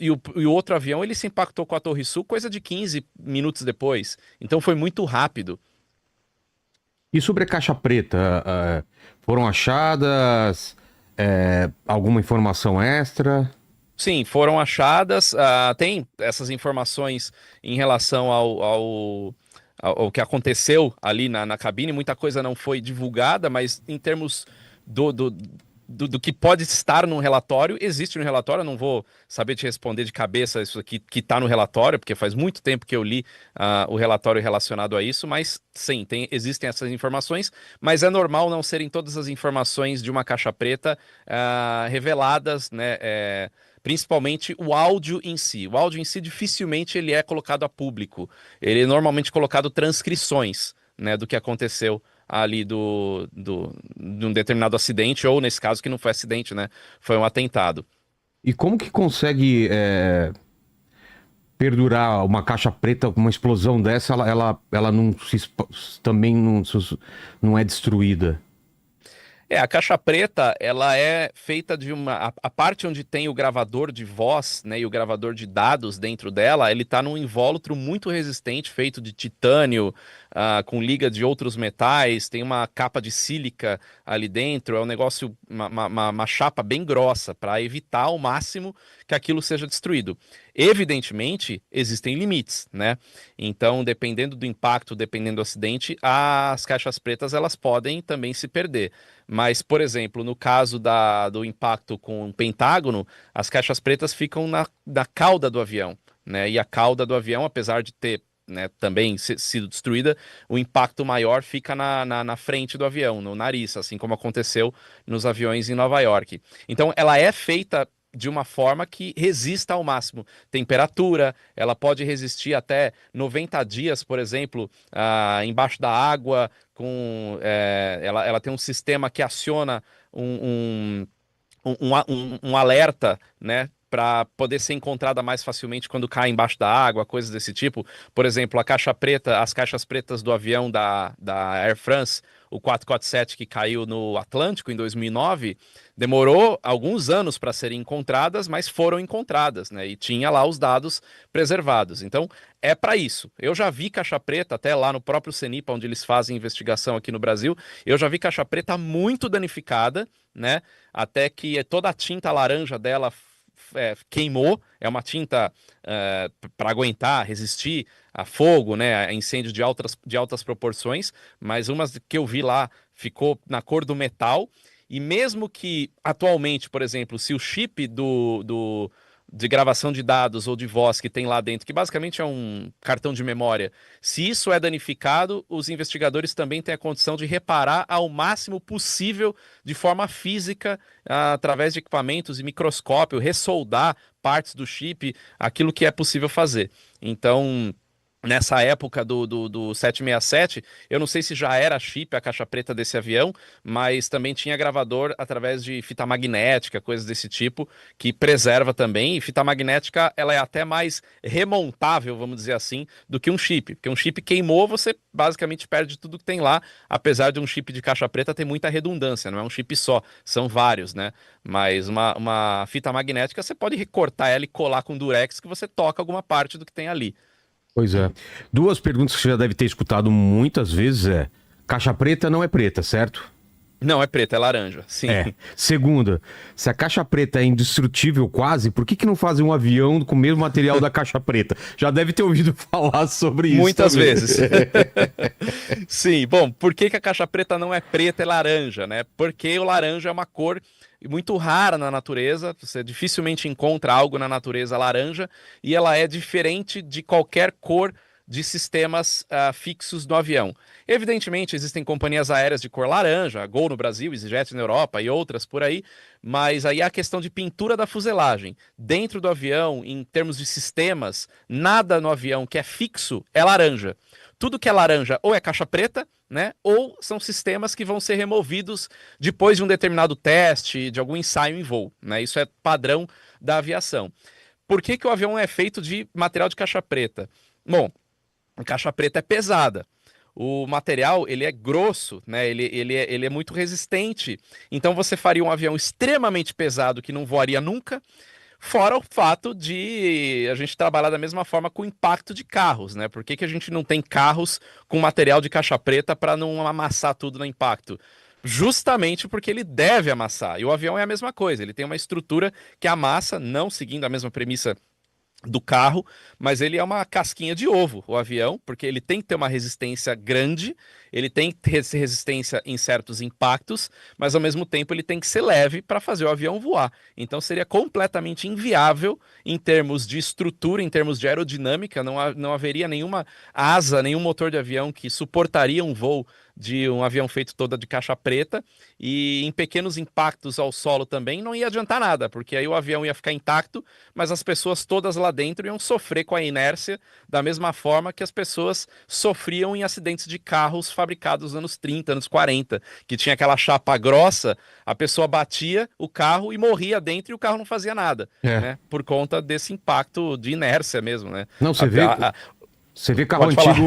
o outro avião, ele se impactou com a Torre Sul coisa de 15 minutos depois. Então foi muito rápido. E sobre a caixa preta, foram achadas alguma informação extra? Sim, foram achadas. Tem essas informações em relação ao que aconteceu ali na cabine. Muita coisa não foi divulgada, mas em termos do, do, do que pode estar no relatório, existe no relatório. Eu não vou saber te responder de cabeça isso aqui que está no relatório, porque faz muito tempo que eu li o relatório relacionado a isso, mas sim, existem essas informações, mas é normal não serem todas as informações de uma caixa preta reveladas, né? Principalmente o áudio em si. O áudio em si dificilmente ele é colocado a público. Ele é normalmente colocado transcrições, né, do que aconteceu ali de um determinado acidente, ou nesse caso que não foi acidente, né? Foi um atentado. E como que consegue perdurar uma caixa preta, uma explosão dessa, ela não também não é destruída? A caixa preta, ela é feita de a parte onde tem o gravador de voz, né, e o gravador de dados dentro dela, ele tá num invólucro muito resistente, feito de titânio, com liga de outros metais, tem uma capa de sílica ali dentro, é um negócio, uma chapa bem grossa, para evitar ao máximo que aquilo seja destruído. Evidentemente, existem limites, né? Então, dependendo do impacto, dependendo do acidente, as caixas pretas, elas podem também se perder. Mas, por exemplo, no caso do impacto com o Pentágono, as caixas pretas ficam na cauda do avião, né? E a cauda do avião, apesar de ter, né, também sido destruída, o impacto maior fica na frente do avião, no nariz, assim como aconteceu nos aviões em Nova York. Então, ela é feita de uma forma que resista ao máximo temperatura, ela pode resistir até 90 dias, por exemplo, embaixo da água, ela tem um sistema que aciona um alerta, né? Para poder ser encontrada mais facilmente quando cai embaixo da água, coisas desse tipo. Por exemplo, as caixas pretas do avião da Air France, o 447 que caiu no Atlântico em 2009, demorou alguns anos para serem encontradas, mas foram encontradas, né? E tinha lá os dados preservados. Então, é para isso. Eu já vi caixa preta, até lá no próprio CENIPA, onde eles fazem investigação aqui no Brasil, eu já vi caixa preta muito danificada, né? Até que toda a tinta laranja dela queimou. É uma tinta para aguentar, resistir a fogo, né? A incêndio de altas proporções. Mas umas que eu vi lá ficou na cor do metal. E mesmo que atualmente, por exemplo, se o chip de gravação de dados ou de voz que tem lá dentro, que basicamente é um cartão de memória, se isso é danificado, os investigadores também têm a condição de reparar ao máximo possível de forma física, através de equipamentos e microscópio, ressoldar partes do chip, aquilo que é possível fazer. Então, nessa época do 767, eu não sei se já era chip a caixa preta desse avião, mas também tinha gravador através de fita magnética, coisas desse tipo, que preserva também. E fita magnética, ela é até mais remontável, vamos dizer assim, do que um chip. Porque um chip queimou, você basicamente perde tudo que tem lá, apesar de um chip de caixa preta ter muita redundância, não é um chip só, são vários, né? Mas uma fita magnética, você pode recortar ela e colar com durex que você toca alguma parte do que tem ali. Pois é. Duas perguntas que você já deve ter escutado muitas vezes caixa preta não é preta, certo? Não, é preta, é laranja, sim. É. Segunda, se a caixa preta é indestrutível quase, por que não fazem um avião com o mesmo material da caixa preta? Já deve ter ouvido falar sobre isso Muitas também. vezes. Sim, bom, por que que a caixa preta não é preta, é laranja, né? Porque o laranja é uma cor muito rara na natureza, você dificilmente encontra algo na natureza laranja, e ela é diferente de qualquer cor de sistemas fixos no avião. Evidentemente, existem companhias aéreas de cor laranja, a Gol no Brasil, EasyJet na Europa e outras por aí, mas aí é a questão de pintura da fuselagem. Dentro do avião, em termos de sistemas, nada no avião que é fixo é laranja. Tudo que é laranja ou é caixa preta, né? Ou são sistemas que vão ser removidos depois de um determinado teste, de algum ensaio em voo, né? Isso é padrão da aviação. Por que que o avião é feito de material de caixa preta? Bom, a caixa preta é pesada. O material, ele é grosso, né? Ele é muito resistente. Então você faria um avião extremamente pesado que não voaria nunca, Fora o fato de a gente trabalhar da mesma forma com o impacto de carros, né? Por que que a gente não tem carros com material de caixa preta para não amassar tudo no impacto? Justamente porque ele deve amassar. E o avião é a mesma coisa, ele tem uma estrutura que amassa, não seguindo a mesma premissa do carro, mas ele é uma casquinha de ovo, o avião, porque ele tem que ter uma resistência grande, ele tem que ter resistência em certos impactos, mas ao mesmo tempo ele tem que ser leve para fazer o avião voar. Então seria completamente inviável em termos de estrutura, em termos de aerodinâmica, não haveria nenhuma asa, nenhum motor de avião que suportaria um voo de um avião feito toda de caixa preta, e em pequenos impactos ao solo também não ia adiantar nada, porque aí o avião ia ficar intacto, mas as pessoas todas lá dentro iam sofrer com a inércia da mesma forma que as pessoas sofriam em acidentes de carros fabricados nos anos 30, anos 40, que tinha aquela chapa grossa, a pessoa batia o carro e morria dentro e o carro não fazia nada, É. né? Por conta desse impacto de inércia mesmo, né? Não, A- a- a- você vê carro Pode falar. antigo